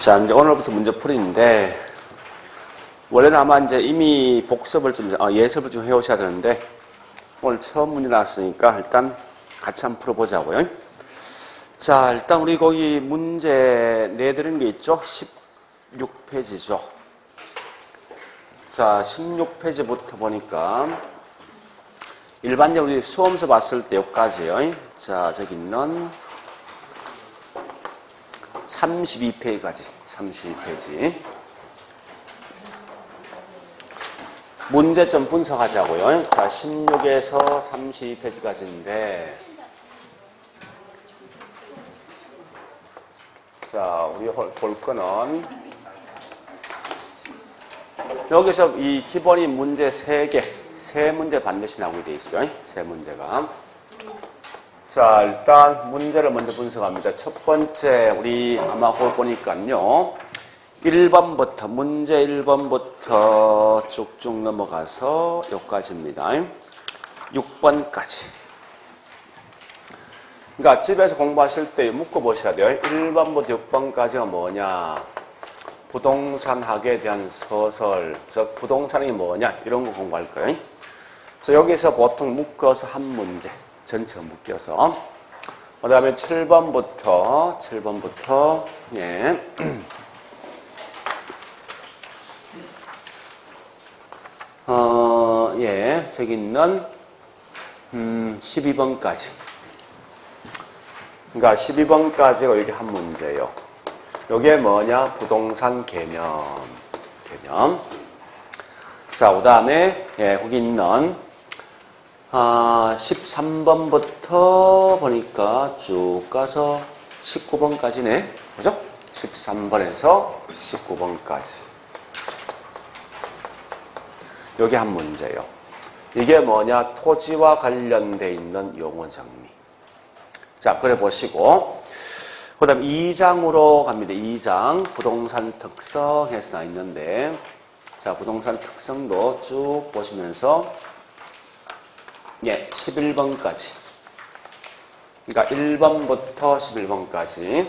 자, 이제 오늘부터 문제풀이인데, 원래는 아마 이제 이미 복습을 좀, 예습을 좀 해오셔야 되는데, 오늘 처음 문제 나왔으니까 일단 같이 한번 풀어보자고요. 자, 일단 우리 거기 문제 내드린 게 있죠? 16페이지죠. 자, 16페이지부터 보니까, 일반적으로 우리 수험서 봤을 때 여기까지요. 자, 저기 있는 32페이지까지, 32페이지. 문제점 분석하자고요. 자, 16에서 32페이지까지인데, 자, 우리 볼 거는, 여기서 이 기본인 문제 3개, 3문제 반드시 나오게 돼 있어요. 3문제가. 자, 일단 문제를 먼저 분석합니다. 첫 번째, 우리 아마 볼 보니까요. 1번부터, 문제 1번부터 쭉쭉 넘어가서 여기까지입니다. 6번까지. 그러니까 집에서 공부하실 때 묶어보셔야 돼요. 1번부터 6번까지가 뭐냐. 부동산학에 대한 서술, 즉 부동산이 뭐냐 이런 거 공부할 거예요. 그래서 여기서 보통 묶어서 한 문제. 전체가 묶여서. 그 다음에 7번부터, 예. 예, 저기 있는, 12번까지. 그러니까 12번까지가 여기 한 문제예요. 요게 뭐냐? 부동산 개념. 자, 그 다음에, 예, 거기 있는, 13번부터 보니까 쭉 가서 19번까지네. 그죠? 13번에서 19번까지. 여기 한 문제예요. 이게 뭐냐? 토지와 관련돼 있는 용어 정리. 자, 그래 보시고. 그 다음 2장으로 갑니다. 2장. 부동산 특성 해서 나 있는데. 자, 부동산 특성도 쭉 보시면서 예, 11번까지. 그러니까 1번부터 11번까지.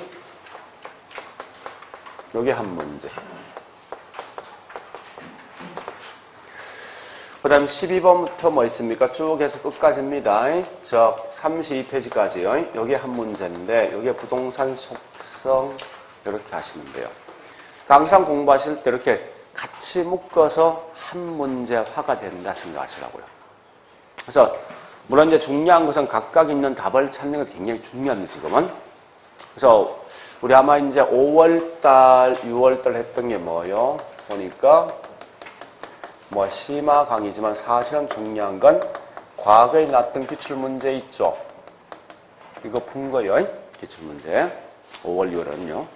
요게 한 문제. 그 다음 12번부터 뭐 있습니까? 쭉 해서 끝까지입니다. 저 32페이지까지요. 요게 한 문제인데, 요게 부동산 속성, 이렇게 하시면 돼요. 항상 공부하실 때 이렇게 같이 묶어서 한 문제화가 된다 생각하시라고요. 그래서 물론 이제 중요한 것은 각각 있는 답을 찾는 게 굉장히 중요합니다, 지금은. 그래서 우리 아마 이제 5월달, 6월달 했던 게 뭐요? 보니까 뭐 심화 강의지만 사실은 중요한 건 과거에 나왔던 기출문제 있죠? 이거 푼 거예요, 기출문제. 5월, 6월은요.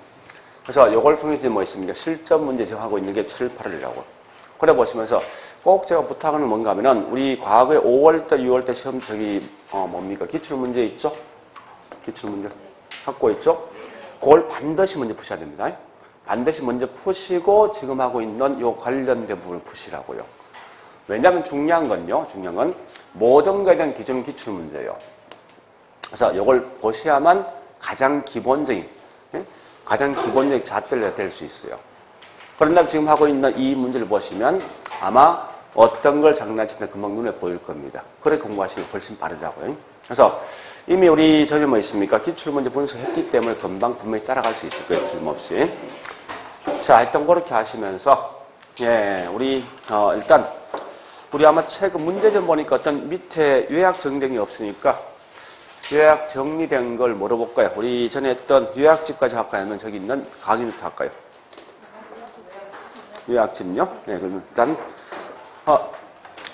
그래서 이걸 통해서 뭐 있습니까? 실전 문제 지금 하고 있는 게 7, 8월이라고. 그래 보시면서 꼭 제가 부탁하는 뭔가 하면은 우리 과거에 5월달, 6월달 시험 뭡니까? 기출문제 있죠? 기출문제 갖고 있죠? 그걸 반드시 먼저 푸셔야 됩니다. 반드시 먼저 푸시고 지금 하고 있는 요 관련된 부분을 푸시라고요. 왜냐하면 중요한 건요. 중요한 건 모든 거에 대한 기준 기출문제예요. 그래서 이걸 보셔야만 가장 기본적인 잣대가 될 수 있어요. 그런데 지금 하고 있는 이 문제를 보시면 아마 어떤 걸 장난치다 금방 눈에 보일 겁니다. 그렇게 공부하시는 게 훨씬 빠르다고요. 그래서 이미 우리 저기 뭐 있습니까? 기출문제 분석했기 때문에 금방 분명히 따라갈 수 있을 거예요. 틀림없이. 자, 일단 그렇게 하시면서 예, 우리 일단 우리 아마 최근 문제점 보니까 어떤 밑에 요약 정리된 없으니까 요약 정리된 걸 물어볼까요? 우리 전에 했던 요약집까지 할까요? 아니면 저기 있는 강의부터 할까요? 요약집요? 네, 그러면 일단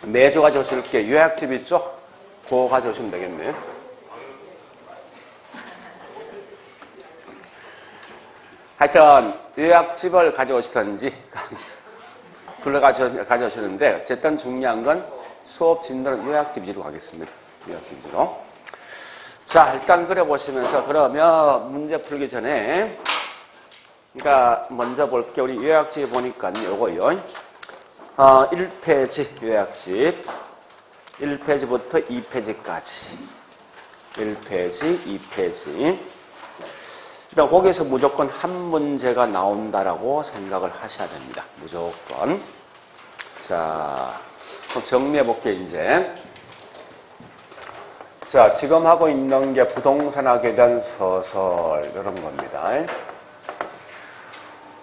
매주 가져오실 게 요약집 있죠? 그거 가져오시면 되겠네요. 하여튼 요약집을 가져오시든지 가져오시는데 어쨌든 중요한 건 수업 진도는 요약집 위주로 가겠습니다. 요약집 위주로. 자, 일단 그려보시면서 그러면 문제 풀기 전에 그러니까 먼저 볼게요. 우리 요약집 보니까 요거요. 1페이지 요약집. 1페이지부터 2페이지까지. 1페이지, 2페이지. 일단 거기에서 무조건 한 문제가 나온다라고 생각을 하셔야 됩니다. 무조건. 자, 그럼 정리해 볼게요, 이제. 자, 지금 하고 있는 게 부동산학에 대한 서술, 이런 겁니다.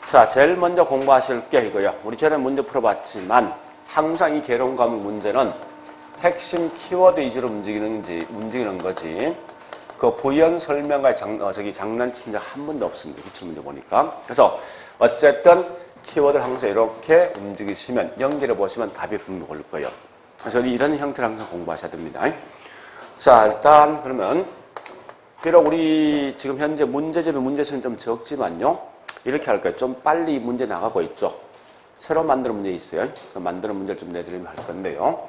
자, 제일 먼저 공부하실 게 이거요. 우리 전에 문제 풀어봤지만, 항상 이 개론 과목 문제는 핵심 키워드 위주로 움직이는 거지. 그 부연 설명과 장난친 적 한 번도 없습니다. 기출문제 보니까. 그래서 어쨌든 키워드를 항상 이렇게 움직이시면 연결해 보시면 답이 분명히 올 거예요. 그래서 이런 형태를 항상 공부하셔야 됩니다. 자, 일단 그러면 비록 우리 지금 현재 문제집의 문제수는 좀 적지만요. 이렇게 할 거예요. 좀 빨리 문제 나가고 있죠. 새로 만드는 문제 있어요. 만드는 문제를 좀 내드리면 할 건데요.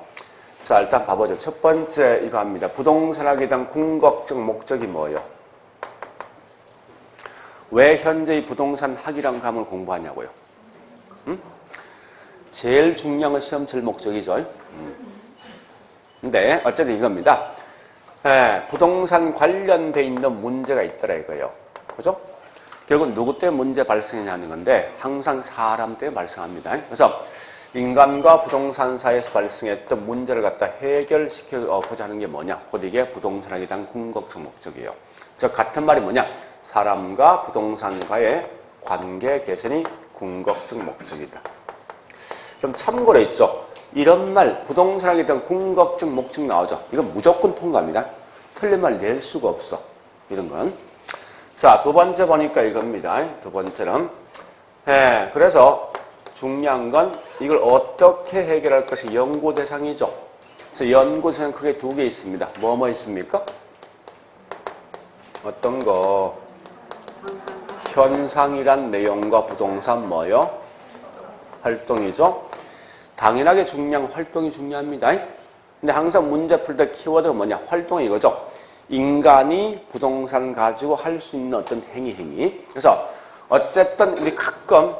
자, 일단 봐보죠. 첫 번째 이거 합니다. 부동산학에 대한 궁극적 목적이 뭐예요? 왜 현재 이 부동산 학이란 과목을 공부하냐고요? 제일 중요한 건 시험칠 목적이죠. 근데 어쨌든 이겁니다. 부동산 관련돼 있는 문제가 있더라 이거예요. 그죠? 결국 누구 때문에 문제 발생하냐는 건데 항상 사람 때문에 발생합니다. 그래서 인간과 부동산사에서 발생했던 문제를 갖다 해결시켜보자 하는 게 뭐냐? 곧 이게 부동산학에 대한 궁극적 목적이에요. 즉 같은 말이 뭐냐? 사람과 부동산과의 관계 개선이 궁극적 목적이다. 그럼 참고로 있죠. 이런 말, 부동산학에 대한 궁극적 목적 나오죠. 이건 무조건 통과합니다. 틀린 말 낼 수가 없어. 이런 건. 자, 두 번째 보니까 이겁니다. 두 번째는. 그래서 중요한 건 이걸 어떻게 해결할 것이 연구 대상이죠. 그래서 연구 대상 크게 두 개 있습니다. 뭐 있습니까? 어떤 거? 현상이란 내용과 부동산 뭐요? 활동이죠. 당연하게 중요한 활동이 중요합니다. 근데 항상 문제 풀 때 키워드가 뭐냐? 활동이 이거죠. 인간이 부동산 가지고 할 수 있는 어떤 행위. 그래서 어쨌든 우리 가끔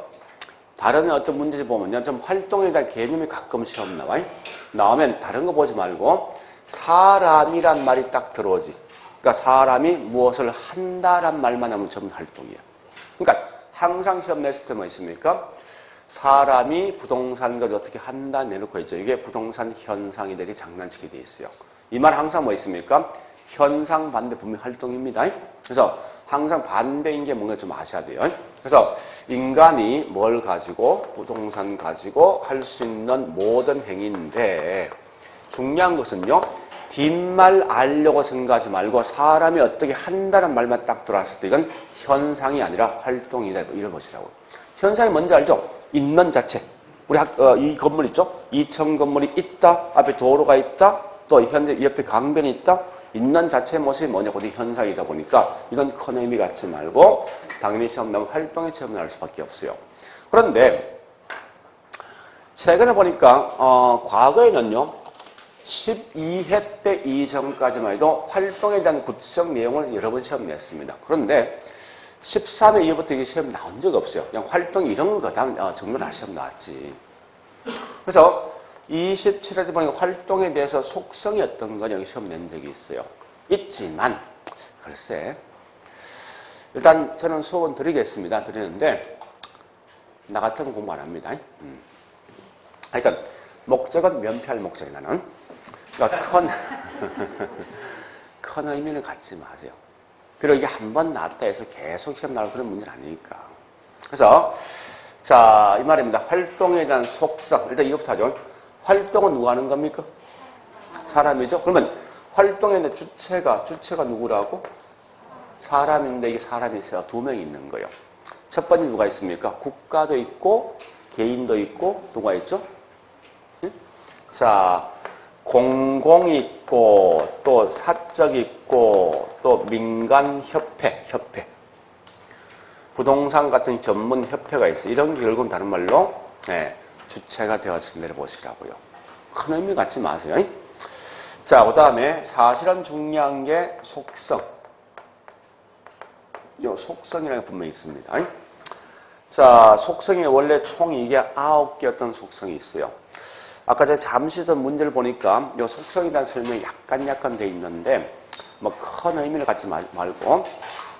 다른 어떤 문제집 보면요. 좀 활동에 대한 개념이 가끔 시험 나오면 다른 거 보지 말고 사람이란 말이 딱 들어오지. 그러니까 사람이 무엇을 한다란 말만 하면 전부 활동이야. 그러니까 항상 시험 냈을 때 뭐 있습니까? 사람이 부동산 가지고 어떻게 한다 내놓고 있죠. 이게 부동산 현상이 되게 장난치게 돼 있어요. 이 말 항상 뭐 있습니까? 현상 반대 분명 활동입니다. 그래서 항상 반대인 게 뭔가 좀 아셔야 돼요. 그래서 인간이 뭘 가지고 부동산 가지고 할 수 있는 모든 행위인데 중요한 것은요. 뒷말 알려고 생각하지 말고 사람이 어떻게 한다는 말만 딱 들어왔을 때 이건 현상이 아니라 활동이다. 이런 것이라고. 현상이 뭔지 알죠? 있는 자체. 우리 이 건물 있죠? 2층 건물이 있다. 앞에 도로가 있다. 또 현재 옆에 강변이 있다. 있는 자체의 모습이 뭐냐? 곧 현상이다 보니까 이건 큰 의미 갖지 말고 당연히 시험 나면 활동의 체험을 할 수밖에 없어요. 그런데 최근에 보니까 과거에는요. 12회 때 이전까지만 해도 활동에 대한 구체적 내용을 여러 번 시험 냈습니다. 그런데 13회 이후부터 이게 시험 나온 적이 없어요. 그냥 활동 이런 거 정도는 다 시험 나왔지. 그래서 27회 때 보니까 활동에 대해서 속성이 어떤 건 여기 시험 낸 적이 있어요. 있지만 글쎄 일단 저는 수업은 드리겠습니다. 드리는데 나 같으면 공부 안 합니다. 그러니까 목적은 면피할 목적이 나는 그러니까 큰 의미를 갖지 마세요. 그리고 이게 한 번 나왔다 해서 계속 시험 나올 그런 문제는 아니니까. 그래서 자, 이 말입니다. 활동에 대한 속성. 일단 이것부터 하죠. 활동은 누가 하는 겁니까? 사람이죠. 그러면 활동의 주체가 누구라고? 사람인데 이게 사람이 있어요. 두 명이 있는 거예요. 첫 번째 누가 있습니까? 국가도 있고 개인도 있고 누가 있죠? 네? 자, 공공이 있고 또 사적 있고 또 민간협회 부동산 같은 전문 협회가 있어요. 이런 게 결국은 다른 말로 주체가 되어서 내려보시라고요. 큰 의미 갖지 마세요. 자, 그 다음에 사실은 중요한 게 속성. 요 속성이라는 게 분명히 있습니다. 자, 속성이 원래 총 이게 9개였던 속성이 있어요. 아까 제가 잠시 전 문제를 보니까 요 속성에 대한 설명이 약간 돼 있는데 뭐 큰 의미를 갖지 말고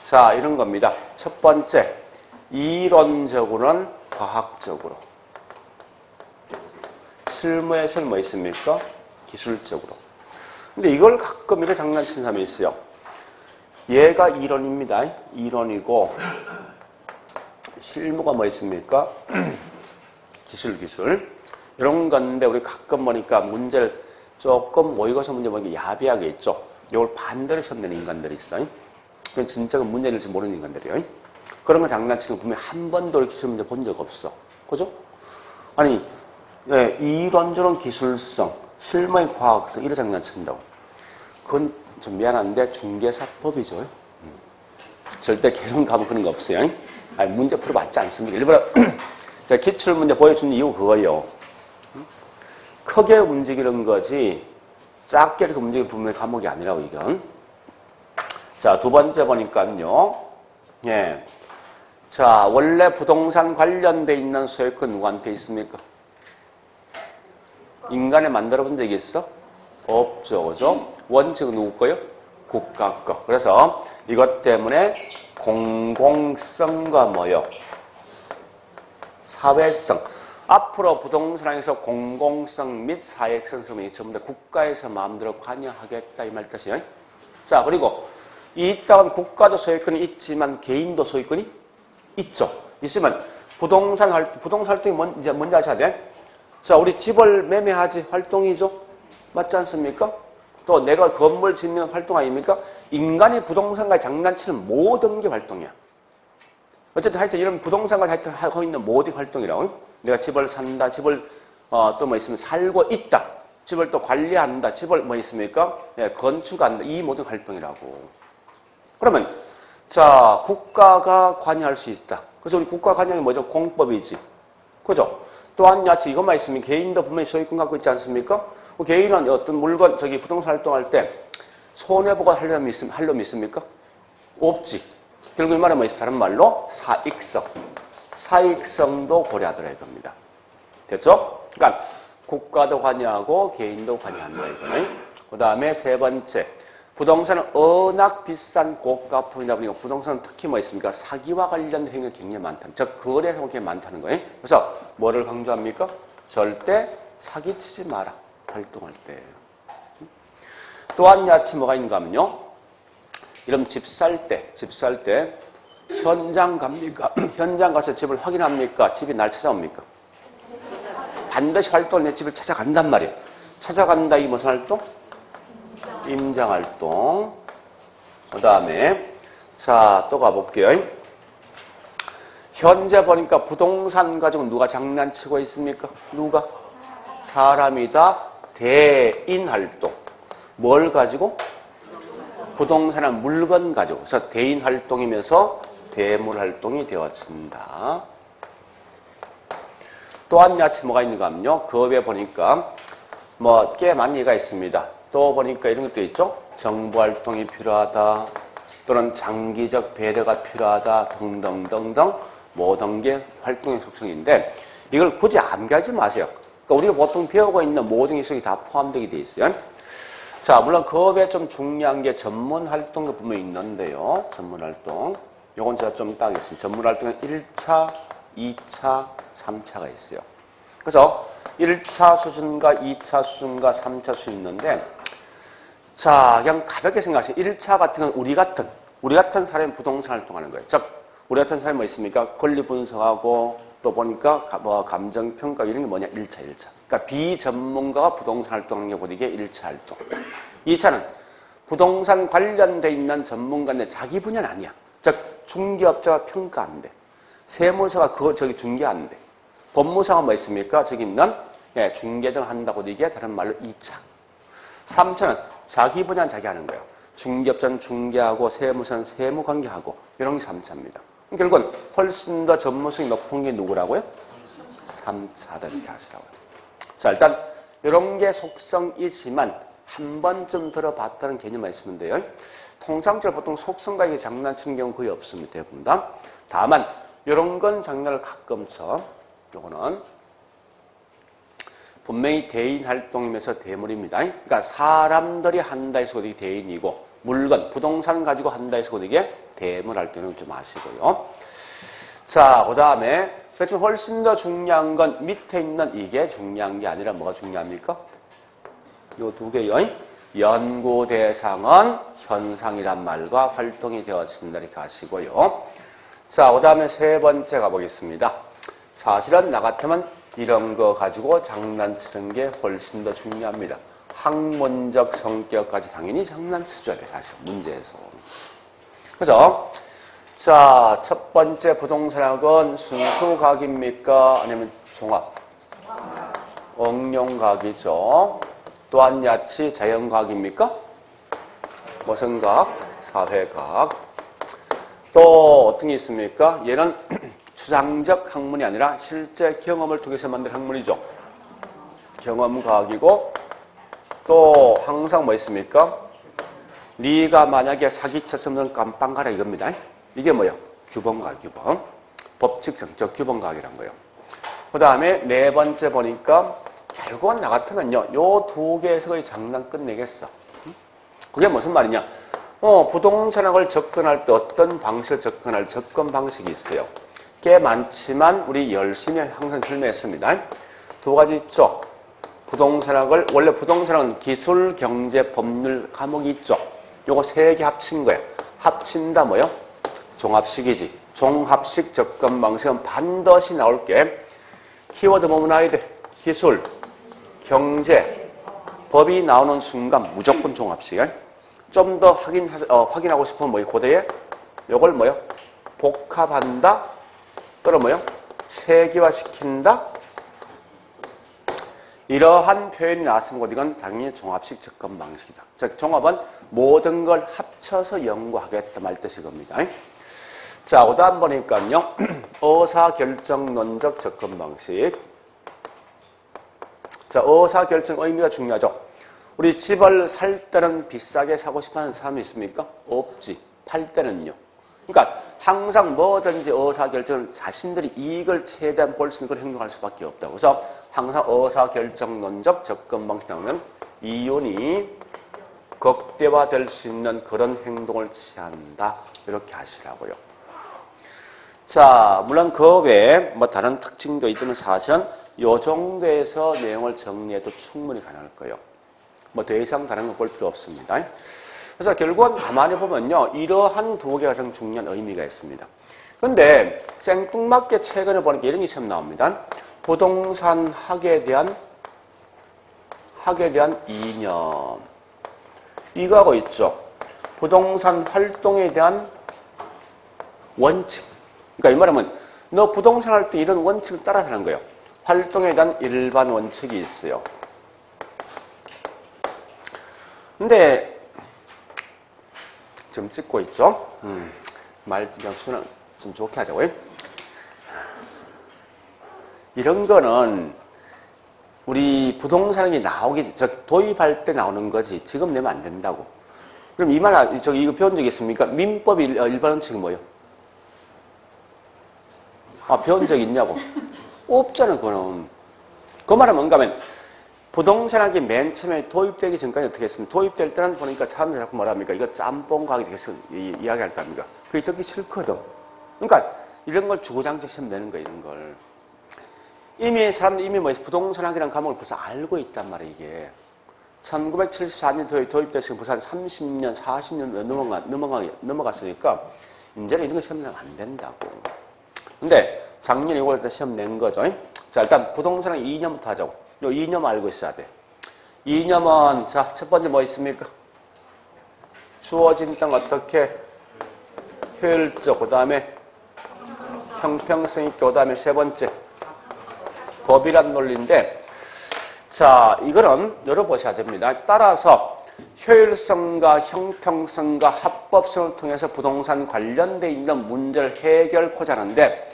자, 이런 겁니다. 첫 번째, 이론적으로는 과학적으로. 실무에서는 뭐 있습니까? 기술적으로. 근데 이걸 가끔 이렇게 장난치는 사람이 있어요. 얘가 이론입니다. 이론이고, 실무가 뭐 있습니까? 기술. 이런 건데, 우리 가끔 보니까 문제를 조금 모의고사 문제 보니까 야비하게 있죠. 이걸 반대로 시험 내는 인간들이 있어요. 그건 진짜 문제 낼지 모르는 인간들이에요. 그런 거 장난치는 거 보면 한 번도 이렇게 시험 문제 본 적 없어. 그죠? 아니, 네, 이론적으로는 기술성, 실무의 과학성, 이런 장난친다고. 그건 좀 미안한데 중개사법이죠. 절대 개론 가면 그런 거 없어요. 아니, 문제 풀어 맞지 않습니까? 일부러 제가 기출 문제 보여준 이유 그거예요. 크게 움직이는 거지 작게 이렇게 움직이는 부분의 과목이 아니라고 이건. 자, 두 번째 보니까요. 예. 자, 원래 부동산 관련돼 있는 소유권 누구한테 있습니까? 인간에 만들어 본 적이 있어? 없죠. 그죠? 원칙은 누구 거요? 국가 거. 그래서 이것 때문에 공공성과 뭐요? 사회성. 앞으로 부동산에서 공공성 및 사회성 성이 전부 다 국가에서 마음대로 관여하겠다 이 말 뜻이에요. 자, 그리고 이 땅은 국가도 소유권이 있지만 개인도 소유권이 있죠. 있으면 부동산 활동이 뭔지 아셔야 돼? 자, 우리 집을 매매하지 활동이죠. 맞지 않습니까? 또 내가 건물 짓는 활동 아닙니까? 인간이 부동산과 장난치는 모든 게 활동이야. 어쨌든 하여튼 이런 부동산과 하여튼 하고 있는 모든 활동이라고. 내가 집을 산다, 집을 또 뭐 있으면 살고 있다, 집을 또 관리한다, 집을 뭐 있습니까? 예, 건축한다, 이 모든 활동이라고. 그러면 자, 국가가 관여할 수 있다. 그래서 우리 국가 관여는 뭐죠? 공법이지. 그죠? 또한 야채 이것만 있으면 개인도 분명히 소유권 갖고 있지 않습니까? 개인은 어떤 물건, 부동산 활동할 때 손해보고 하려면 있습니까? 없지. 결국 이 말은 뭐 있어? 다른 말로 사익성. 사익성도 고려하더라 이겁니다. 됐죠? 그러니까 국가도 관여하고 개인도 관여한다 이거네. 그 다음에 세 번째. 부동산은 워낙 비싼 고가품이다 보니까 부동산은 특히 뭐 있습니까? 사기와 관련된 행위가 굉장히 많다는, 즉 거래에서 굉장히 많다는 거예요. 그래서 뭐를 강조합니까? 절대 사기치지 마라. 활동할 때. 또한 야채 뭐가 있는가 하면요. 이런 집 살 때 현장 갑니까? 현장 가서 집을 확인합니까? 집이 날 찾아옵니까? 반드시 활동을 내 집을 찾아간단 말이에요. 찾아간다 이 무슨 활동? 임장활동. 그 다음에 자, 또 가볼게요. 현재 보니까 부동산 가지고 누가 장난치고 있습니까? 누가? 사람이다. 대인활동. 뭘 가지고? 부동산은 물건 가지고. 그래서 대인활동이면서 대물활동이 되어진다. 또한 야채 뭐가 있는가 하면요. 그 업에 보니까 뭐 꽤 많은 얘기가 있습니다. 또 보니까 이런 것도 있죠. 정부활동이 필요하다. 또는 장기적 배려가 필요하다. 등등등등 모든 게 활동의 속성인데 이걸 굳이 암기하지 마세요. 그러니까 우리가 보통 배우고 있는 모든 기술이 다 포함되게 돼 있어요. 자, 물론 그 업에 좀 중요한 게 전문활동도 분명히 있는데요. 전문활동. 요건 제가 좀 이따 하겠습니다. 전문활동은 1차, 2차, 3차가 있어요. 그래서 1차 수준과 2차 수준과 3차 수준이 있는데 자, 그냥 가볍게 생각하세요. 1차 같은 건 우리 같은 사람이 부동산 활동하는 거예요. 즉, 우리 같은 사람이 뭐 있습니까? 권리 분석하고 또 보니까 뭐 감정평가 이런 게 뭐냐? 1차. 그러니까 비전문가가 부동산 활동하는 게 보니 이게 1차 활동. 2차는 부동산 관련돼 있는 전문가인데 자기 분야는 아니야. 즉, 중개업자가 평가한대. 세무사가 그거 중개 안 돼. 법무사가 뭐 있습니까? 저기 있는 중개 등 한다고 이게 다른 말로 2차. 3차는 자기 분야는 자기 하는 거예요. 중개업자는 중개하고 세무사는 세무 관계하고 이런 게 3차입니다. 결국은 훨씬 더 전문성이 높은 게 누구라고요? 3차다 이렇게 하시라고요. 자, 일단 이런 게 속성이지만 한 번쯤 들어봤다는 개념만 있으면 돼요. 통상적으로 보통 속성과 이게 장난치는 경우는 거의 없습니다. 대부분 다. 다만 이런 건 장난을 가끔 쳐. 요거는 분명히 대인 활동이면서 대물입니다. 그러니까 사람들이 한다 해서 이게 대인이고 물건, 부동산 가지고 한다 해서 이게 대물할 때는 좀 아시고요. 자, 그 다음에 그렇지만 훨씬 더 중요한 건 밑에 있는 이게 중요한 게 아니라 뭐가 중요합니까? 요 두 개요. 연구 대상은 현상이란 말과 활동이 되어진다 이렇게 하시고요. 자, 그 다음에 세 번째 가보겠습니다. 사실은 나 같으면 이런 거 가지고 장난치는 게 훨씬 더 중요합니다. 학문적 성격까지 당연히 장난쳐줘야 돼, 사실 문제에서. 그래서 자, 첫 번째 부동산학은 순수각입니까? 아니면 종합? 응용각이죠. 또한 야치 자연각입니까? 무슨 각? 사회각. 또 어떤 게 있습니까? 얘는 추상적 학문이 아니라 실제 경험을 통해서 만든 학문이죠. 경험과학이고 또 항상 뭐 있습니까? 네가 만약에 사기쳤으면 깜빵 가라 이겁니다. 이게 뭐예요? 규범과학, 규범. 법칙성적 규범과학이란 거예요. 그 다음에 네 번째 보니까 결국은 나 같으면요. 요 두 개에서 거의 장난 끝내겠어. 그게 무슨 말이냐? 부동산학을 접근할 때 어떤 방식을 접근할 접근 방식이 있어요. 꽤 많지만 우리 열심히 항상 설명했습니다. 두 가지 있죠. 부동산학을 원래 부동산학은 기술, 경제, 법률 과목이 있죠. 요거 세 개 합친 거예요. 합친다 뭐요? 종합식이지. 종합식 접근 방식은 반드시 나올 게 키워드 뭐뭐 나와야 돼? 기술, 경제, 법이 나오는 순간 무조건 종합식. 좀 더 확인하고 싶으면 뭐예요? 고대에 요걸 뭐요? 복합한다. 또는 뭐요? 체계화시킨다. 이러한 표현이 나왔으면 이건 당연히 종합식 접근 방식이다. 즉 종합은 모든 걸 합쳐서 연구하겠다 말 뜻이 겁니다. 자, 그 다음 보니까요. 의사결정론적 접근 방식. 자, 의사결정 의미가 중요하죠. 우리 집을 살 때는 비싸게 사고 싶어하는 사람이 있습니까? 없지. 팔 때는요. 그러니까 항상 뭐든지 의사결정은 자신들이 이익을 최대한 볼 수 있는 걸 행동할 수밖에 없다고. 그래서 항상 의사결정론적 접근 방식 나오면 이윤이 극대화될 수 있는 그런 행동을 취한다. 이렇게 하시라고요. 자, 물론 그 외에 뭐 다른 특징도 있지만 사실은 이 정도에서 내용을 정리해도 충분히 가능할 거예요. 뭐 더 이상 다른 거 볼 필요 없습니다. 그래서 결국은 가만히 보면요. 이러한 두 개가 가장 중요한 의미가 있습니다. 그런데 생뚱맞게 최근에 보니까 이런 게 처음 나옵니다. 부동산 학에 대한 이념. 이거 하고 있죠. 부동산 활동에 대한 원칙. 그러니까 이 말하면 너 부동산 할 때 이런 원칙을 따라서 하는 거예요. 활동에 대한 일반 원칙이 있어요. 근데 지금 찍고 있죠? 말 수는 좀 좋게 하자고요. 이런 거는 우리 부동산이 나오기, 도입할 때 나오는 거지. 지금 내면 안 된다고. 그럼 이 말, 이거 배운 적 있습니까? 민법 일반 원칙이 뭐예요? 배운 적 있냐고? 없잖아, 그거는. 그 말은 뭔가 하면, 부동산학이 맨 처음에 도입되기 전까지 어떻게 했습니까? 도입될 때는 보니까 사람들이 자꾸 뭐라 합니까? 이거 짬뽕 과학이 되겠어. 이야기할 거 아닙니까? 그게 듣기 싫거든. 그러니까, 이런 걸 주구장창 시험 내는 거야, 이런 걸. 사람들이 이미 부동산학이라는 과목을 벌써 알고 있단 말이야, 이게. 1974년 도입됐으니까 벌써 한 30년, 40년 넘어갔으니까, 이제는 이런 거 시험 내면 안 된다고. 근데 작년에 이걸 시험 낸 거죠. 자, 일단 부동산은 이념부터 하자고. 요 이념 알고 있어야 돼. 이념은 자, 첫 번째 뭐 있습니까? 주어진 땅 어떻게 효율적, 그 다음에 형평성 있게, 그 다음에 세 번째 법이란 논리인데, 자, 이거는 열어보셔야 됩니다. 따라서 효율성과 형평성과 합법성을 통해서 부동산 관련돼 있는 문제를 해결코자 하는데,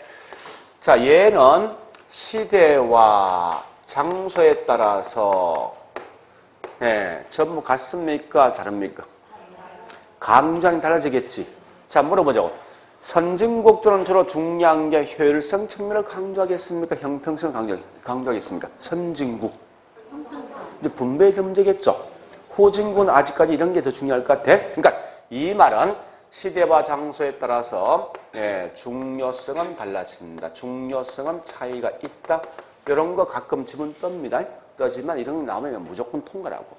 자, 얘는 시대와 장소에 따라서 전부 같습니까? 다릅니까? 강조하기 달라지겠지. 자, 물어보자고. 선진국들은 주로 중요한 게 효율성 측면을 강조하겠습니까? 형평성 강조하겠습니까? 선진국. 이제 분배의 문제겠죠. 후진국은 아직까지 이런 게 더 중요할 것 같아. 그러니까 이 말은 시대와 장소에 따라서 중요성은 달라진다. 중요성은 차이가 있다. 이런 거 가끔 지문 뜹니다. 뜨지만 이런 거 나오면 무조건 통과라고.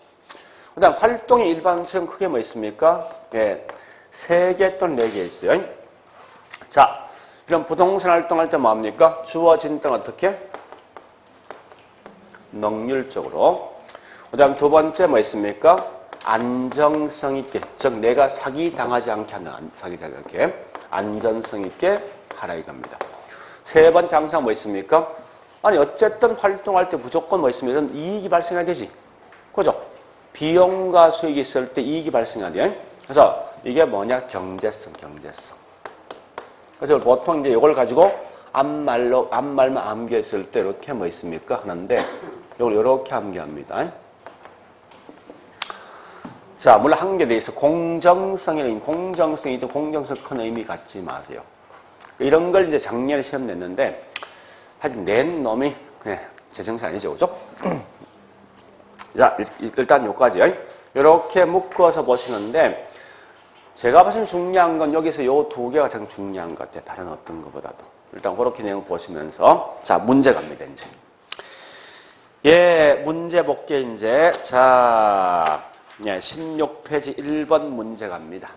그 다음 활동의 일반적은 크게 뭐 있습니까? 3개 또는 4개 있어요. 자, 이런 부동산 활동할 때 뭐합니까? 주어진 때는 어떻게? 능률적으로. 그 다음 두 번째 뭐 있습니까? 안정성 있게. 즉, 내가 사기 당하지 않게 하는, 사기 당하지 않게. 안전성 있게 하라 이겁니다. 세 번째 항상 뭐 있습니까? 아니, 어쨌든 활동할 때 무조건 뭐 있습니까? 이런 이익이 발생해야 되지. 그죠? 비용과 수익이 있을 때 이익이 발생해야 돼. 그래서 이게 뭐냐? 경제성. 그래서 보통 이제 이걸 가지고 앞말만 암기했을 때 이렇게 뭐 있습니까? 하는데, 이걸 이렇게 암기합니다. 자, 물론 한 개 더 있어. 공정성이 큰 의미 갖지 마세요. 이런 걸 이제 작년에 시험 냈는데, 하여튼 낸 놈이, 제정신 아니죠, 그죠? 자, 일단 요까지. 이렇게 묶어서 보시는데, 제가 봐서는 중요한 건 여기서 요 2개가 가장 중요한 것 같아요. 다른 어떤 것보다도. 일단 그렇게 내용 보시면서, 자, 문제 갑니다, 이제. 문제 볼게, 이제. 자, 16페이지 1번 문제 갑니다.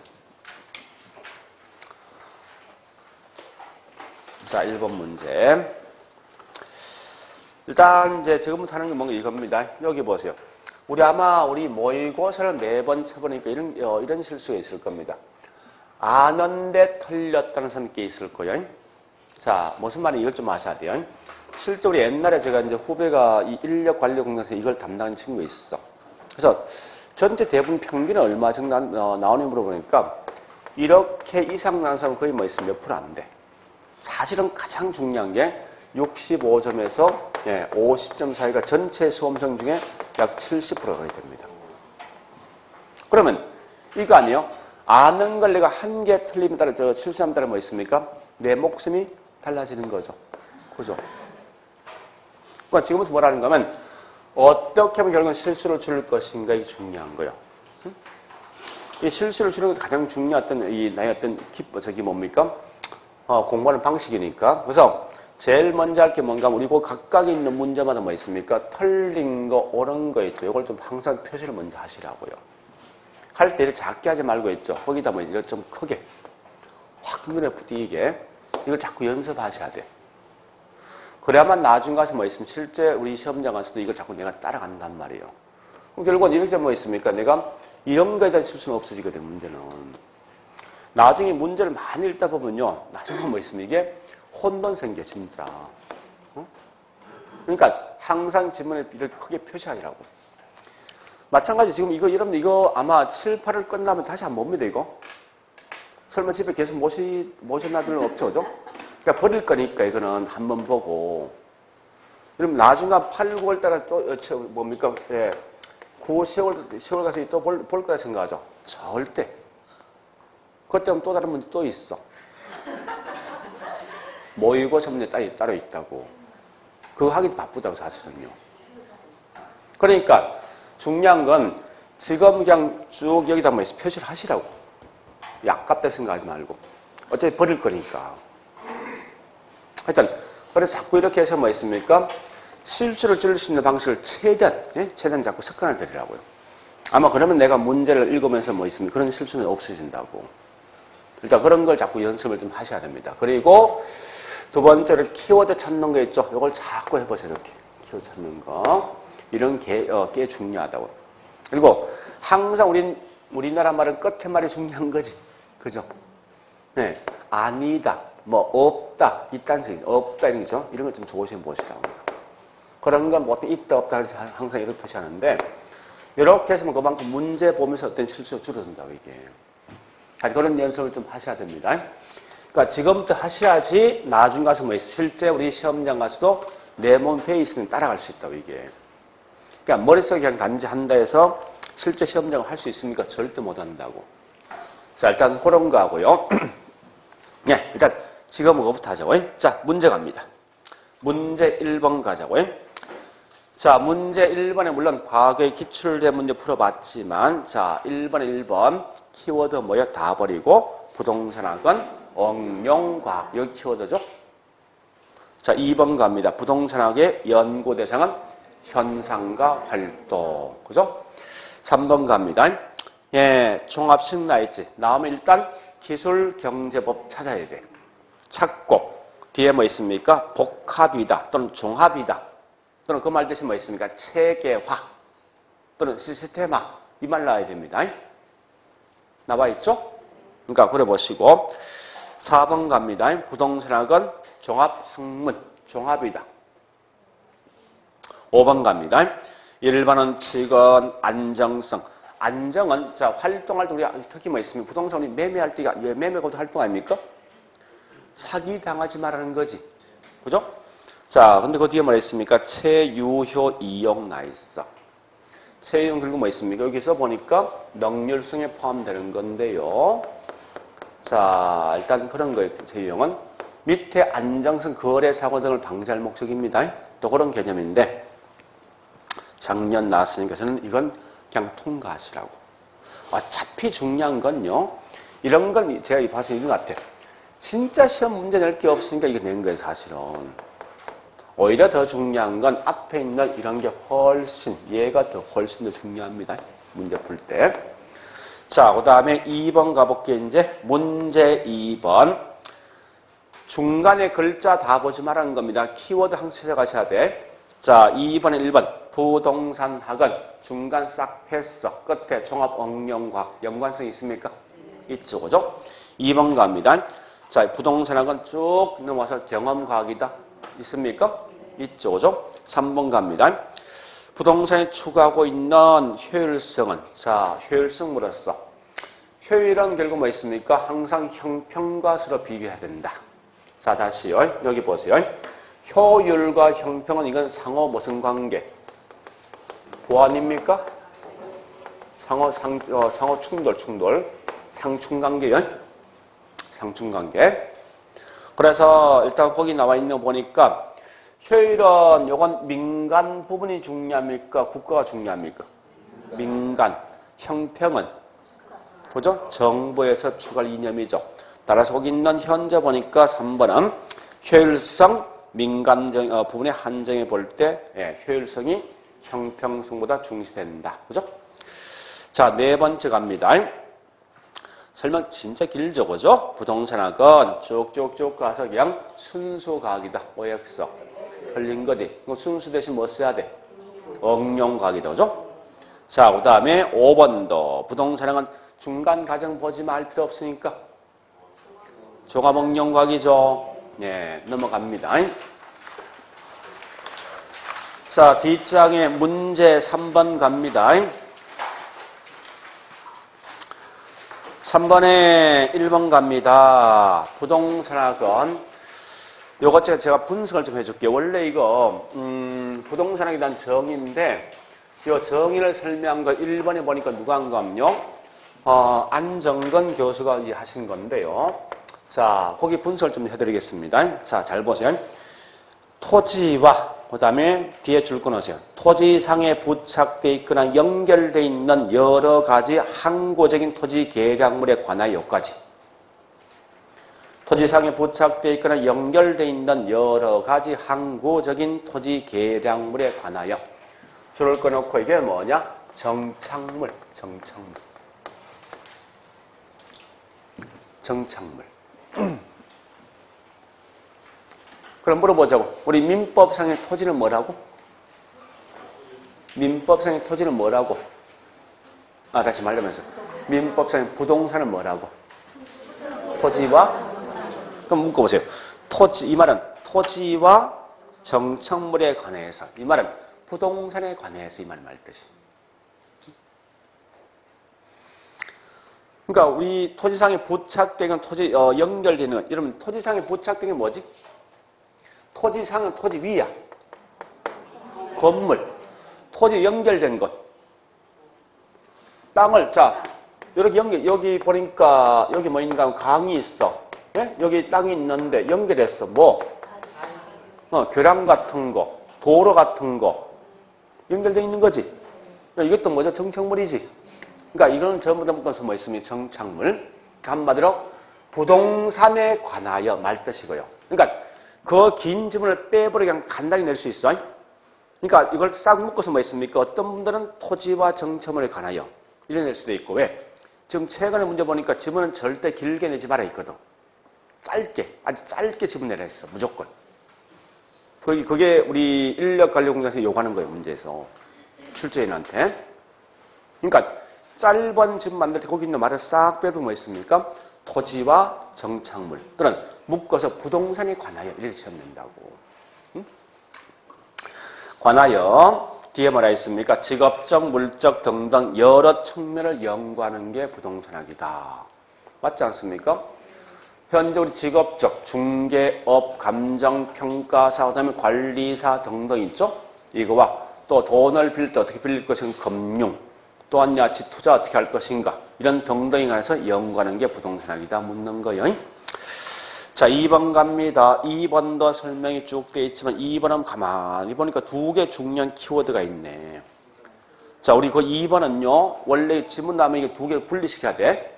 자, 1번 문제. 일단 이제 지금부터 하는 게 뭔가 이겁니다. 여기 보세요. 우리 모의고사를 매번 쳐보니까 이런 실수가 있을 겁니다. 아는데 틀렸다는 사람이 꽤 있을 거예요. 자, 무슨 말인지 이걸 좀 아셔야 돼요. 실제 우리 옛날에 제가 이제 후배가 이 인력 관리 공장에서 이걸 담당하는 친구가 있어. 그래서 전체 대부분 평균이 얼마 정도 나오는지 물어보니까 이렇게 이상 나는 사람은 거의 뭐 있으면 몇 프로 안 돼. 사실은 가장 중요한 게 65점에서 50점 사이가 전체 수험생 중에 약 70%가 됩니다. 그러면 이거 아니에요? 아는 걸 내가 한 개 틀림에 따라 실수함에 따라 뭐 있습니까? 내 목숨이 달라지는 거죠. 그죠? 그러니까 지금부터 뭐라는 거면 어떻게 하면 결국은 실수를 줄일 것인가 이게 중요한 거예요. 이 실수를 줄이는 게 가장 중요했던 나의 어떤 뭡니까? 공부하는 방식이니까. 그래서 제일 먼저 할 게 뭔가 우리 그 각각에 있는 문제마다 뭐 있습니까? 틀린 거, 옳은 거 있죠. 이걸 좀 항상 표시를 먼저 하시라고요. 할 때 이렇게 작게 하지 말고 있죠. 거기다 뭐 이렇게 좀 크게 확 눈에 띄게 이걸 자꾸 연습하셔야 돼. 그래야만 나중 가서 뭐 있으면 실제 우리 시험장 가서도 이걸 자꾸 내가 따라간단 말이에요. 그럼 결국은 이렇게 뭐 있습니까? 내가 이런 거에 대한 실수는 없어지거든, 문제는. 나중에 문제를 많이 읽다 보면요. 나중에 뭐 있으면 이게 혼돈 생겨, 진짜. 그러니까 항상 지문에 이렇게 크게 표시하시라고. 마찬가지 지금 여러분 이거 아마 7, 8을 끝나면 다시 안 봅니다, 이거. 설마 집에 계속 모셔놔둘 는 없죠, 그죠? 그러니까 버릴 거니까 이거는 한번 보고. 그럼 나중에 8, 9월 달에 또 뭡니까? 9, 10월 가서 또 볼 거라 생각하죠? 절대. 그때면 또 다른 문제 또 있어. 모의고사 문제 따로 있다고. 그거 하기 바쁘다고 사실은요. 그러니까 중요한 건 지금 그냥 쭉 여기다 뭐 표시를 하시라고. 아깝다 생각하지 말고. 어차피 버릴 거니까. 하여튼 그래서 자꾸 이렇게 해서 뭐 있습니까? 실수를 줄일 수 있는 방식을 최대한 자꾸 습관을 들이라고요. 아마 그러면 내가 문제를 읽으면서 뭐 있습니까? 그런 실수는 없어진다고. 일단 그런 걸 자꾸 연습을 좀 하셔야 됩니다. 그리고 두 번째로 키워드 찾는 거 있죠? 이걸 자꾸 해보세요. 이렇게 키워드 찾는 거. 이런 게 꽤 중요하다고. 그리고 항상 우리나라 말은 끝에 말이 중요한 거지. 그죠? 네. 아니다. 뭐 없다. 있다는 뜻이죠. 없다 이런 거죠. 이런 걸 좀 조심해 보시라고. 그런 건 보통 있다 없다 항상 이렇게 표시하는데 이렇게 해서 그만큼 문제 보면서 어떤 실수가 줄어든다고 이게. 그런 연습을 좀 하셔야 됩니다. 그러니까 지금부터 하셔야지 나중 가서 뭐 실제 우리 시험장 가서도 내 몸 페이스는 따라갈 수 있다고 이게. 그러니까 머릿속에 그냥 단지 한다 해서 실제 시험장을 할 수 있습니까? 절대 못 한다고. 자, 일단 그런 거 하고요. 네, 일단 지금 그거부터 하자고요. 자, 문제 갑니다. 문제 1번 가자고요. 자, 문제 1번에 물론 과거에 기출된 문제 풀어봤지만, 자, 1번에 1번 키워드 뭐야? 다 버리고 부동산학은 응용과학. 여기 키워드죠? 자, 2번 갑니다. 부동산학의 연구 대상은 현상과 활동. 그죠? 3번 갑니다. 예, 종합식 나있지. 나오면 일단 기술경제법 찾아야 돼. 찾고, 뒤에 뭐 있습니까? 복합이다. 또는 종합이다. 또는 그 말 대신 뭐 있습니까? 체계화. 또는 시스템화. 이 말 나와야 됩니다. 나와 있죠? 그러니까 그래 보시고. 4번 갑니다. 부동산학은 종합학문. 종합이다. 5번 갑니다. 1번은 측은 안정성. 안정은, 자, 활동할 때 우리가 특히 뭐 있습니까? 부동산이 매매할 때가, 왜 매매고도 활동 아닙니까? 사기 당하지 말라는 거지. 그죠? 자, 근데 그 뒤에 뭐라 했습니까? 체유효 이용 나 있어. 체유용 그리고 뭐 있습니까? 여기서 보니까 능률성에 포함되는 건데요. 자, 일단 그런 거예요. 체유용은. 밑에 안정성 거래 사고 등을 방지할 목적입니다. 또 그런 개념인데, 작년 나왔으니까 저는 이건 그냥 통과하시라고. 어차피 중요한 건요. 이런 건 제가 봐서 이런 것 같아요. 진짜 시험 문제 낼 게 없으니까 이거 낸 거예요, 사실은. 오히려 더 중요한 건 앞에 있는 이런 게 훨씬, 얘가 훨씬 더 중요합니다. 문제 풀 때. 자, 그 다음에 2번 가볼게요, 이제. 문제 2번. 중간에 글자 다 보지 말라는 겁니다. 키워드 항상 찾아가셔야 돼. 자, 2번에 1번. 부동산학은 중간 싹 했어. 끝에 종합응용과학. 연관성이 있습니까? 있죠, 그죠? 2번 갑니다. 자, 부동산학은 쭉 넘어와서 경험과학이다. 있습니까? 있죠, 그죠? 3번 갑니다. 부동산에 추구하고 있는 효율성은, 자, 효율성 물었어. 효율은 결국 뭐 있습니까? 항상 형평과 서로 비교해야 된다. 자, 다시요. 여기 보세요. 효율과 형평은 이건 상호 무슨 관계? 보완입니까? 상호 충돌. 상충관계요? 상충관계. 그래서 일단 거기 나와 있는 거 보니까 효율은 요건 민간 부분이 중요합니까? 국가가 중요합니까? 민간. 형평은 그죠? 정부에서 추가할 이념이죠. 따라서 거기 있는 현재 보니까 3번은 효율성 민간 부분에 한정해 볼 때 효율성이 형평성보다 중시된다. 그죠? 자, 네 번째 갑니다. 설명 진짜 길죠, 그죠? 부동산학은 쭉쭉쭉 가서 그냥 순수과학이다. OX. 틀린 거지. 순수 대신 뭐 써야 돼? 응용과학이다, 그죠? 자, 그 다음에 5번도 부동산학은 중간 과정 보지 말 필요 없으니까 종합응용과학이죠. 네, 넘어갑니다. 자, 뒷장에 문제 3번 갑니다. 3번에 1번 갑니다. 부동산학은 요것 제가 분석을 좀 해줄게요. 원래 이거 부동산학에 대한 정의인데 이 정의를 설명한 거 1번에 보니까 누가 한 거요? 안정건 교수가 하신 건데요. 자, 거기 분석을 좀 해드리겠습니다. 자, 잘 보세요. 토지와 그 다음에 뒤에 줄 끊으세요. 토지상에 부착되어 있거나 연결되어 있는 여러 가지 항구적인 토지 계량물에 관하여 여기까지. 토지상에 부착되어 있거나 연결되어 있는 여러 가지 항구적인 토지 계량물에 관하여. 줄을 끊어놓고 이게 뭐냐? 정착물. 그럼 물어보자고. 우리 민법상의 토지는 뭐라고? 민법상의 토지는 뭐라고? 다시 말하면서. 민법상의 부동산은 뭐라고? 토지와? 그럼 묶어보세요. 이 말은 토지와 정착물에 관해서. 이 말은 부동산에 관해서 이 말 뜻이. 그러니까 우리 토지상에 부착되는 토지, 연결되는, 이러면 토지상에 부착되는 게 뭐지? 토지상은 토지 위야. 건물. 토지 연결된 것. 땅을, 자, 이렇게 여기 보니까, 여기 뭐 있는가 하면 강이 있어. 네? 여기 땅이 있는데 연결했어. 뭐? 교량 같은 거, 도로 같은 거. 연결되어 있는 거지. 이것도 뭐죠? 정착물이지. 그러니까 이거는 전부 다 묶어서 뭐 있으면 정착물. 한마디로 부동산에 관하여 말 뜻이고요. 그러니까 그 긴 지문을 빼버려 그냥 간단히 낼 수 있어. 그러니까 이걸 싹 묶어서 뭐 있습니까? 어떤 분들은 토지와 정착물에 관하여 이래 낼 수도 있고. 왜? 지금 최근에 문제 보니까 지문은 절대 길게 내지 말아 있거든. 짧게, 아주 짧게 지문 내라 했어. 무조건. 그게 우리 인력관리공단에서 요구하는 거예요. 문제에서. 출제인한테. 그러니까 짧은 지문 만들 때 거기 있는 말을 싹 빼도 뭐 있습니까? 토지와 정착물 또는 묶어서 부동산에 관하여 이렇게 시험 낸다고. 응? 관하여 뒤에 뭐라 했습니까? 직업적, 물적 등등 여러 측면을 연구하는 게 부동산학이다. 맞지 않습니까? 현재 우리 직업적, 중개업, 감정평가사, 그다음에 관리사 등등 있죠? 이거와 또 돈을 빌릴 때 어떻게 빌릴 것인가, 금융, 또한 야치 투자 어떻게 할 것인가, 이런 등등에 관해서 연구하는 게 부동산학이다 묻는 거예요. 자, 2번 갑니다. 2번도 설명이 쭉 되어 있지만 2번은 가만히 보니까 두 개 중요한 키워드가 있네. 자, 우리 그 2번은요, 원래 지문 나오면 이게 두 개를 분리시켜야 돼.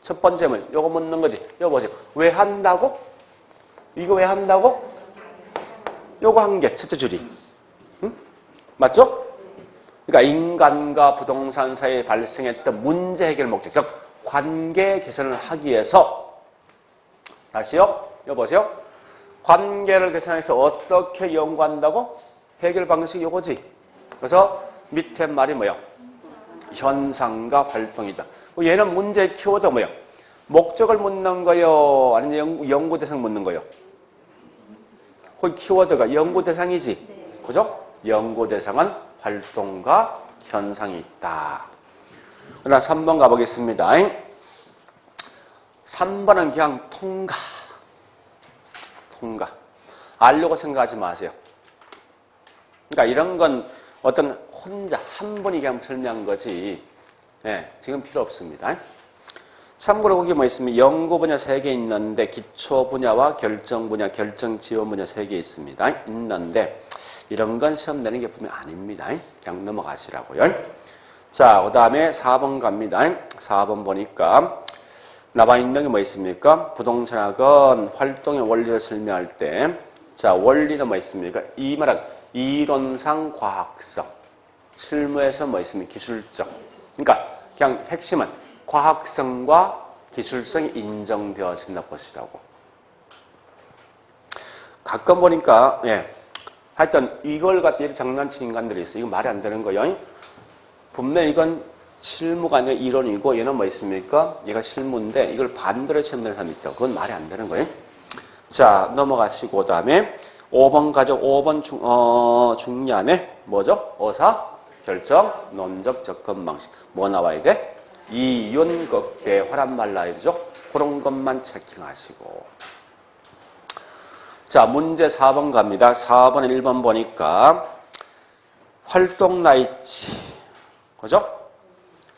첫 번째는 요거 묻는 거지. 요거 보세요. 왜 한다고? 이거 왜 한다고? 요거 한 개, 첫째 줄이. 응? 맞죠? 그러니까 인간과 부동산 사이에 발생했던 문제 해결 목적, 즉 관계 개선을 하기 위해서, 다시요. 여기 보세요. 관계를 개선해서 어떻게 연구한다고? 해결 방식이 요거지. 그래서 밑에 말이 뭐야? 현상과 활동이다. 얘는 문제 키워드 뭐야? 목적을 묻는 거요? 아니면 연구 대상 묻는 거요? 그 키워드가 연구 대상이지. 그죠? 연구 대상은 활동과 현상이 있다. 그다음 3번 가보겠습니다. 3번은 그냥 통과. 알려고 생각하지 마세요. 그러니까 이런 건 어떤 혼자 한 분이 그냥 설명한 거지. 네, 지금 필요 없습니다. 참고로 거기 뭐 있습니까? 연구 분야 3개 있는데 기초 분야와 결정 분야, 결정 지원 분야 3개 있습니다. 있는데 이런 건 시험 내는 게 분명 아닙니다. 그냥 넘어가시라고요. 자, 그 다음에 4번 갑니다. 4번 보니까 나와 있는 게 뭐 있습니까? 부동산학은 활동의 원리를 설명할 때, 자, 원리는 뭐 있습니까? 이 말은 이론상 과학성, 실무에서 뭐 있습니까? 기술적. 그러니까 그냥 핵심은 과학성과 기술성이 인정되어진다 보시라고. 가끔 보니까, 하여튼 이걸 갖다 이렇게 장난치는 인간들이 있어요. 이거 말이 안 되는 거예요. 분명히 이건 실무가 아니라 이론이고 얘는 뭐 있습니까? 얘가 실무인데 이걸 반대로 시험되는 사람이 있다고. 그건 말이 안 되는 거예요. 자, 넘어가시고 그 다음에 5번 가죠. 5번 중량에 뭐죠? 어사, 결정, 논적, 접근 방식. 뭐 나와야 돼? 이윤, 극대, 화란 말 나와야 되죠? 그런 것만 체킹하시고. 자, 문제 4번 갑니다. 4번, 1번 보니까 활동 나 있지. 그죠?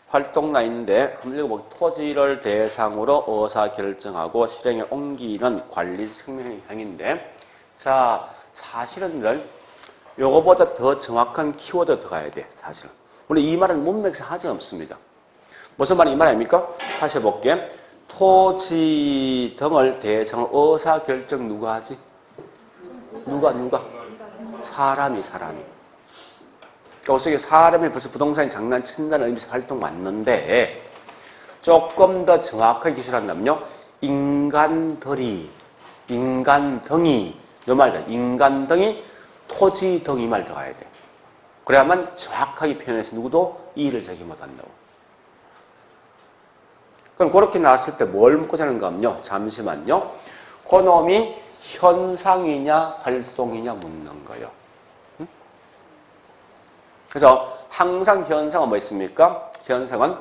활동 나 있는데 한번 읽어보고 토지를 대상으로 의사 결정하고 실행에 옮기는 관리 생명행위인데, 자, 사실은 요거보다 더 정확한 키워드 더 가야 돼. 사실은. 물론 이 말은 문맥에서 하지 없습니다. 무슨 말이 이 말 아닙니까? 다시 해볼게. 토지 등을 대상으로 의사 결정 누가 하지? 누가? 사람이. 그러니까 사람이 벌써 부동산에 장난친다는 의미에서 활동 맞는데, 조금 더 정확하게 기술한다면요, 인간 등이, 요 말이다. 인간 등이 토지 등 이 말 들어가야 돼. 그래야만 정확하게 표현해서 누구도 이의를 제기 못한다고. 그럼 그렇게 나왔을 때 뭘 묻고 자는가 하면요, 잠시만요. 그놈이 현상이냐 활동이냐 묻는 거예요. 그래서 항상 현상은 뭐 있습니까? 현상은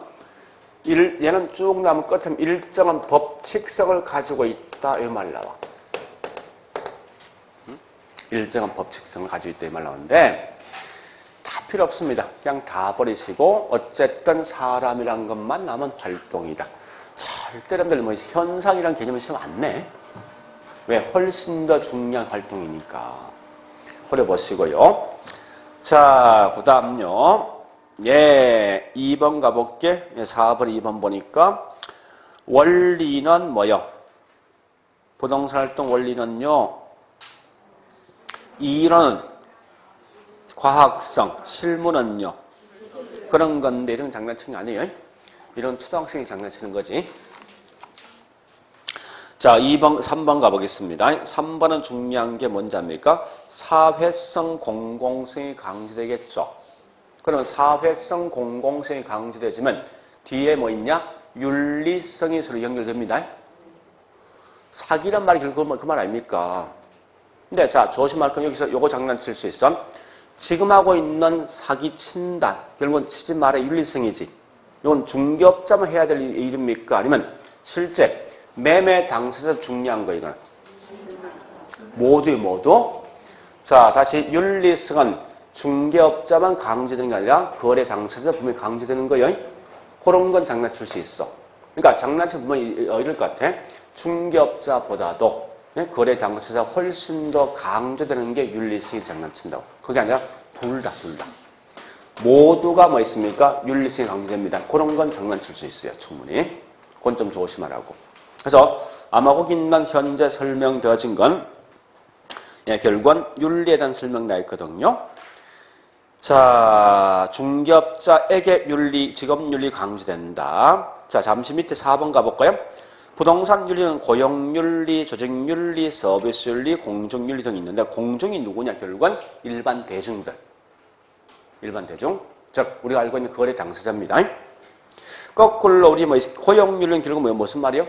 얘는 쭉 나면 끝에 일정한 법칙성을 가지고 있다 이 말 나와. 일정한 법칙성을 가지고 있다 이 말 나오는데 다 필요 없습니다. 그냥 다 버리시고 어쨌든 사람이란 것만 남은 활동이다. 절대 여러분들 뭐 현상이란 개념을 시험 안 내. 왜? 훨씬 더 중요한 활동이니까. 버려보시고요. 자, 그 다음요. 예, 2번 가볼게. 4번, 2번 보니까 원리는 뭐요? 부동산 활동 원리는요. 이론은 과학성, 실무는요. 그런 건데 이런 장난치는 게 아니에요. 이런 초등학생이 장난치는 거지. 자, 2번, 3번 가보겠습니다. 3번은 중요한 게 뭔지 압니까? 사회성 공공성이 강조되겠죠. 그럼 사회성 공공성이 강조되지만 뒤에 뭐 있냐? 윤리성이 서로 연결됩니다. 사기란 말이 결국 그 말 아닙니까? 근데 자, 조심할 건 여기서 요거 장난칠 수 있어. 지금 하고 있는 사기친다. 결국은 치지 말의 윤리성이지. 이건 중개업자만 해야 될 일입니까? 아니면 실제 매매 당사자 중요한 거 이거는. 모두. 자, 다시 윤리성은 중개업자만 강조되는 게 아니라 거래 당사자 분명히 강조되는 거예요. 그런 건 장난칠 수 있어. 그러니까 장난치 분명히 이럴 것 같아. 중개업자보다도 거래 당사자 훨씬 더 강조되는 게 윤리성이 장난친다고. 그게 아니라 둘 다. 모두가 뭐 있습니까? 윤리성이 강조됩니다. 그런 건 장난칠 수 있어요. 충분히. 그건 좀 조심하라고. 그래서 아마 거기 있는 현재 설명되어진 건 결국은 윤리에 대한 설명 나 있거든요. 자, 중개업자에게 직업윤리 강조된다. 자, 잠시 밑에 4번 가볼까요? 부동산 윤리는 고용윤리, 조직윤리, 서비스윤리, 공정윤리 등이 있는데 공정이 누구냐? 결국은 일반 대중들. 일반 대중. 즉 우리가 알고 있는 거래 당사자입니다. 거꾸로 우리 고용윤리는 결국 무슨 말이요?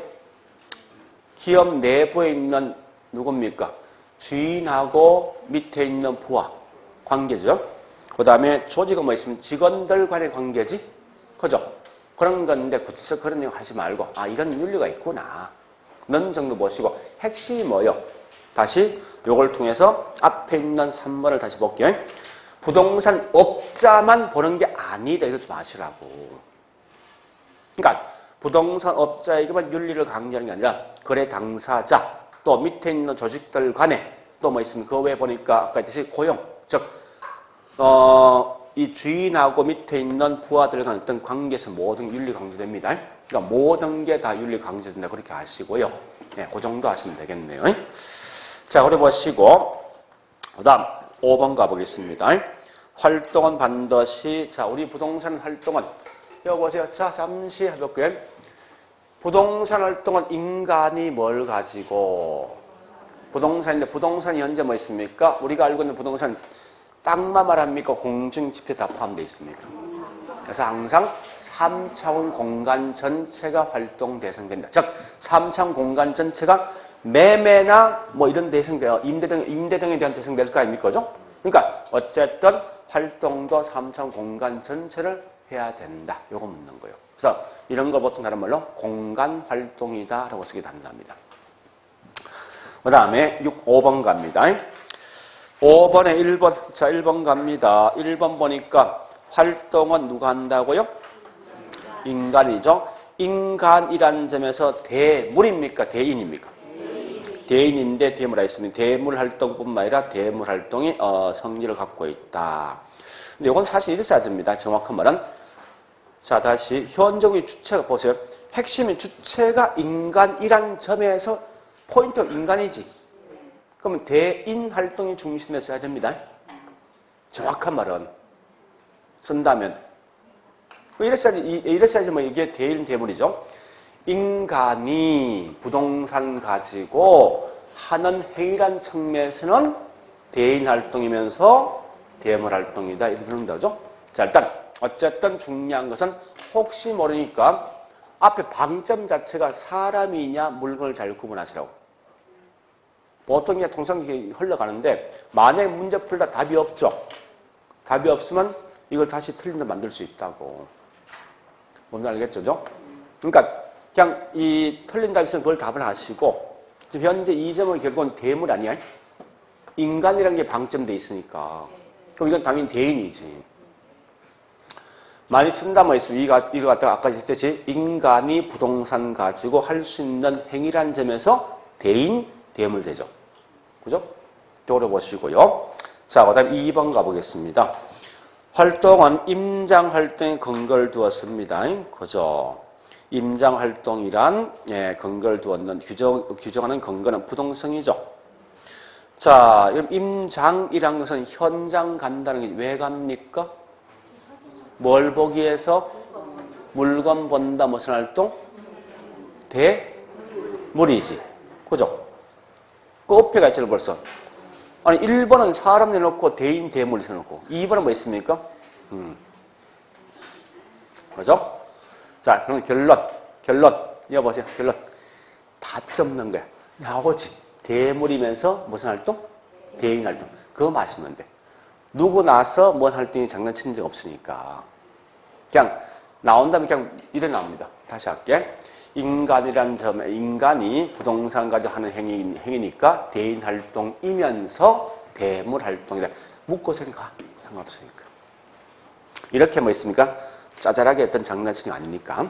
기업 내부에 있는 누굽니까? 주인하고 밑에 있는 부하 관계죠. 그 다음에 조직은 뭐 있으면 직원들 간의 관계지? 그죠? 그런 건데 구체적 그런 내용 하지 말고 이런 윤리가 있구나. 는 정도 보시고 핵심이 뭐요? 다시 요걸 통해서 앞에 있는 3번을 다시 볼게요. 부동산 업자만 보는 게 아니다. 이러지 마시라고. 그러니까 부동산 업자에게만 윤리를 강조하는 게 아니라 거래 당사자 또 밑에 있는 조직들 간에 또 뭐 있으면 그 외에 보니까 아까 했듯이 고용 즉 이 주인하고 밑에 있는 부하들 간 어떤 관계에서 모든 윤리 강조됩니다. 그러니까 모든 게 다 윤리 강조된다. 그렇게 아시고요. 네, 그 정도 하시면 되겠네요. 자, 그래 보시고 그 다음 5번 가보겠습니다. 활동은 반드시 자, 우리 부동산 활동은 여기 보세요. 자, 잠시 해볼게요. 부동산 활동은 인간이 뭘 가지고 부동산인데 부동산이 현재 뭐 있습니까? 우리가 알고 있는 부동산 땅만 말합니까? 공중집회 다 포함되어 있습니까? 그래서 항상 3차원 공간 전체가 활동 대상된다. 즉 3차원 공간 전체가 매매나 뭐 이런 대상돼요. 임대 등에 대한 대상될 거 아닙니까? 그죠? 그러니까 어쨌든 활동도 3차원 공간 전체를 해야 된다. 요거 묻는 거예요. 그래서 이런 거 보통 다른 말로 공간 활동이다 라고 쓰기도 한답니다. 그 다음에 5번 갑니다. 5번에 1번, 자 1번 갑니다. 1번 보니까 활동은 누가 한다고요? 인간이죠. 인간이라는 점에서 대물입니까? 대인입니까? 대인인데 대물 했으면 대물 활동뿐만 아니라 대물 활동이 성질을 갖고 있다. 근데 이건 사실 이렇게 써야 됩니다. 정확한 말은 자 다시 현저의 주체가 보세요. 핵심이 주체가 인간이란 점에서 포인트가 인간이지. 그러면 대인 활동이 중심에 써야 됩니다. 정확한 말은 쓴다면 이랬어야지 뭐 이게 대인 대물이죠. 인간이 부동산 가지고 하는 행위란 측면에서는 대인 활동이면서 대물 활동이다 이렇게 되는 거죠. 자 일단 어쨌든 중요한 것은 혹시 모르니까 앞에 방점 자체가 사람이냐 물건을 잘 구분하시라고. 보통 그냥 통상 흘러가는데 만약에 문제 풀다 답이 없죠. 답이 없으면 이걸 다시 틀린 데 만들 수 있다고. 뭔지 알겠죠? 그러니까 그냥 이 틀린 답이 있으면 그걸 답을 하시고 지금 현재 이 점은 결국은 대물 아니야? 인간이라는 게 방점돼 있으니까. 그럼 이건 당연히 대인이지. 많이 쓴다 뭐 있으면 이거 갖다가 아까 했듯이 인간이 부동산 가지고 할 수 있는 행위란 점에서 대인, 대물 되죠. 그죠? 떠올려 보시고요. 자, 그 다음 2번 가보겠습니다. 활동은 임장활동에 근거를 두었습니다. 그죠? 임장활동이란, 예, 근거를 두었는, 규정하는 근거는 부동성이죠. 자, 그럼 임장이란 것은 현장 간다는 게 왜 갑니까? 뭘 보기 위해서? 물건 본다. 무슨 활동? 대물이지. 그죠? 꼽혀가 있잖아요, 벌써. 아니, 1번은 사람 내놓고 대인, 대물 내놓고. 2번은 뭐 있습니까? 그죠? 자, 그럼 결론. 여보세요, 결론. 다 필요 없는 거야. 나오지. 대물이면서 무슨 활동? 대인 활동. 그거 마시면 돼. 누구 나서 뭔 활동이 장난친 적 없으니까. 그냥 나온다면 그냥 이래 나옵니다. 다시 할게. 인간이란 점에 인간이 부동산 가지고 하는 행위니까 대인 활동이면서 대물 활동이다. 묶어서 가. 상관없으니까. 이렇게 뭐 있습니까? 짜잘하게 했던 장난치는 아니니까.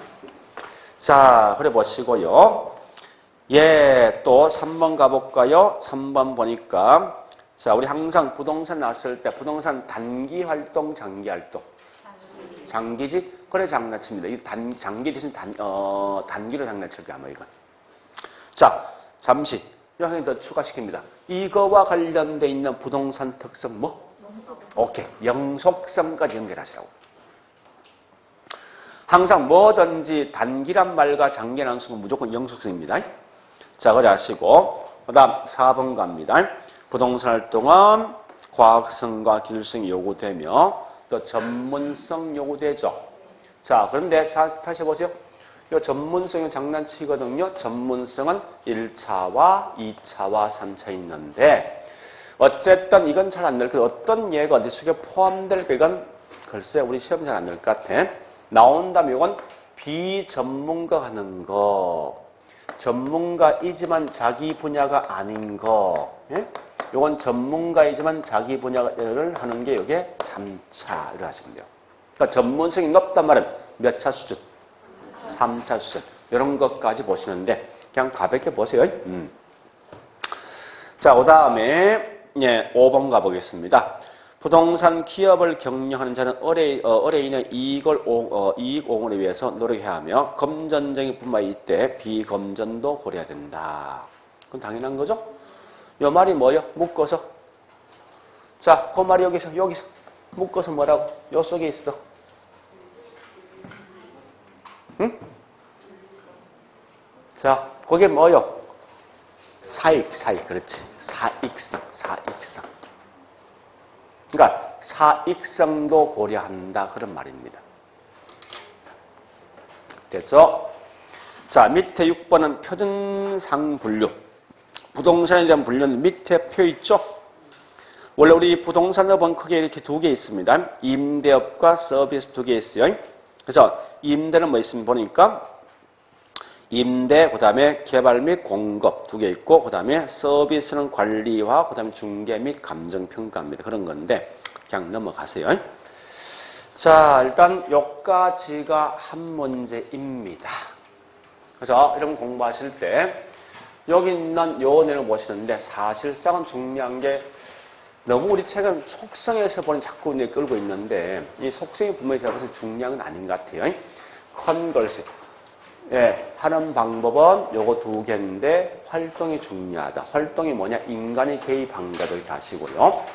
자, 그래 보시고요. 예, 또 3번 가볼까요? 3번 보니까 자, 우리 항상 부동산 나왔을 때 부동산 단기 활동, 장기 활동. 장기지? 그래 장난칩니다. 이 장기 대신 단기로 장난칠 게 아마 이건. 자, 잠시 여기 더 추가시킵니다. 이거와 관련돼 있는 부동산 특성 뭐? 오케이. 영속성까지 연결하시라고. 항상 뭐든지 단기란 말과 장기란 수는 무조건 영속성입니다. 자, 그래 하시고 그 다음 4번 갑니다. 부동산 활동은 과학성과 기술성이 요구되며 또 전문성 요구되죠. 자, 그런데 다시 보세요. 이 전문성은 장난치거든요. 전문성은 1차와 2차와 3차 있는데 어쨌든 이건 잘 안 될 거 어떤 예가 어디 속에 포함될까 이건 글쎄 우리 시험 잘 안 될 것 같아. 나온다면 이건 비전문가가 하는 거. 전문가이지만 자기 분야가 아닌 거. 예? 이건 전문가이지만 자기 분야를 하는 게 이게 3차를 하시면 돼요. 그러니까 전문성이 높단 말은 몇 차 수준? 3차 수준. 이런 것까지 보시는데 그냥 가볍게 보세요. 자, 그 다음에 예, 5번 가보겠습니다. 부동산 기업을 경영하는 자는 의뢰인의 이익 옹호를 위해서 노력해야 하며 검전적인 뿐만 이때 비검전도 고려해야 된다. 그건 당연한 거죠? 요 말이 뭐예요? 묶어서. 자, 그 말이 여기서 묶어서 뭐라고? 요 속에 있어. 응? 자, 그게 뭐요? 사익. 그렇지. 사익성. 그러니까 사익성도 고려한다. 그런 말입니다. 됐죠? 자, 밑에 6번은 표준상 분류. 부동산에 대한 분류는 밑에 표 있죠? 원래 우리 부동산업은 크게 이렇게 두 개 있습니다. 임대업과 서비스 두 개 있어요. 그래서 임대는 뭐 있으면 보니까 임대, 그 다음에 개발 및 공급 두 개 있고, 그 다음에 서비스는 관리와, 그 다음에 중개 및 감정평가입니다. 그런 건데, 그냥 넘어가세요. 자, 일단 여기까지가 한 문제입니다. 그래서 이런 공부하실 때, 여기 있는 요 내용을 보시는데, 사실상은 중요한 게, 너무 우리 책은 속성에서 보니 자꾸 이제 끌고 있는데, 이 속성이 분명히 제가 봤을 때 중요한 건 아닌 것 같아요. 컨걸스. 예, 하는 방법은 요거 두 개인데 활동이 중요하다. 활동이 뭐냐? 인간의 개입한 것을 이렇게 하시고요.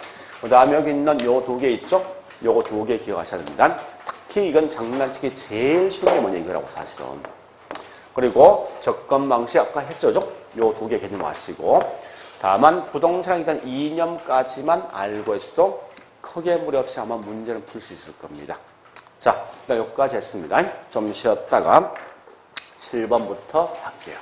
그 다음에 여기 있는 요 두 개 있죠? 요거 두 개 기억하셔야 됩니다. 특히 이건 장난치기 제일 쉬운 게 뭐냐 이거라고 사실은. 그리고 접근 방식 아까 했죠? 요 두 개 개념 아시고. 다만 부동산에 대한 이념까지만 알고 있어도 크게 무리 없이 아마 문제는 풀 수 있을 겁니다. 자, 일단 여기까지 했습니다. 좀 쉬었다가 7번부터 할게요.